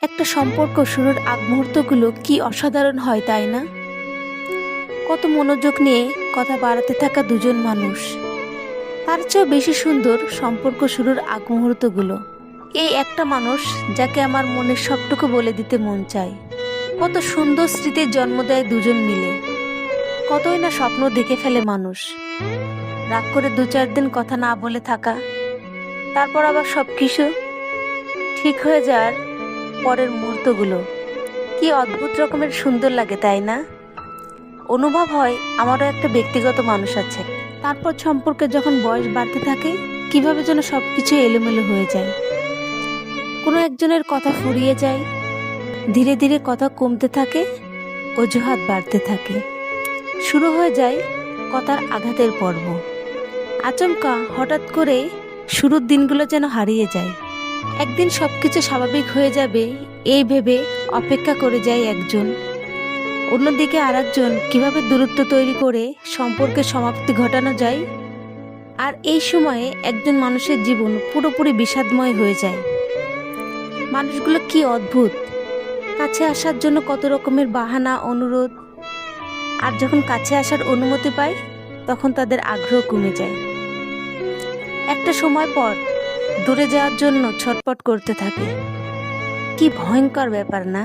একটা সম্পর্ক শুরুর আগ মুহূর্তগুলো কি অসাধারণ হয়, তাই না? কত মনোযোগ নিয়ে কথা বাড়াতে থাকা দুজন মানুষ, তার চেয়েও বেশি সুন্দর সম্পর্ক শুরুর আগ মুহূর্তগুলো। এই একটা মানুষ যাকে আমার মনের সবটুকু বলে দিতে মন চায়। কত সুন্দর স্মৃতির জন্ম দেয় দুজন মিলে, কতই না স্বপ্ন দেখে ফেলে মানুষ। রাগ করে 2-4 দিন কথা না বলে থাকা, তারপর আবার সবকিছু ঠিক হয়ে যাওয়ার পরের মুহূর্তগুলো কি অদ্ভুত রকমের সুন্দর লাগে, তাই না? অনুভব হয় আমারও একটা ব্যক্তিগত মানুষ আছে। তারপর সম্পর্কে যখন বয়স বাড়তে থাকে, কিভাবে যেন সবকিছু এলোমেলো হয়ে যায়। কোনো একজনের কথা ফুরিয়ে যায়, ধীরে ধীরে কথা কমতে থাকে, অজুহাত বাড়তে থাকে, শুরু হয়ে যায় কথার আঘাতের পর্ব। আচমকা হঠাৎ করে শুরুর দিনগুলো যেন হারিয়ে যায়। একদিন সবকিছু স্বাভাবিক হয়ে যাবে এই ভেবে অপেক্ষা করে যায় একজন, অন্যদিকে আরেকজন কিভাবে দূরত্ব তৈরি করে সম্পর্কের সমাপ্তি ঘটানো যায়। আর এই সময়ে একজন মানুষের জীবন পুরোপুরি বিষাদময় হয়ে যায়। মানুষগুলো কি অদ্ভুত, কাছে আসার জন্য কত রকমের বাহানা, অনুরোধ, আর যখন কাছে আসার অনুমতি পায় তখন তাদের আগ্রহ কমে যায়। একটা সময় পর দূরে যাওয়ার জন্য ছটপট করতে থাকে। কি ভয়ঙ্কর ব্যাপার না?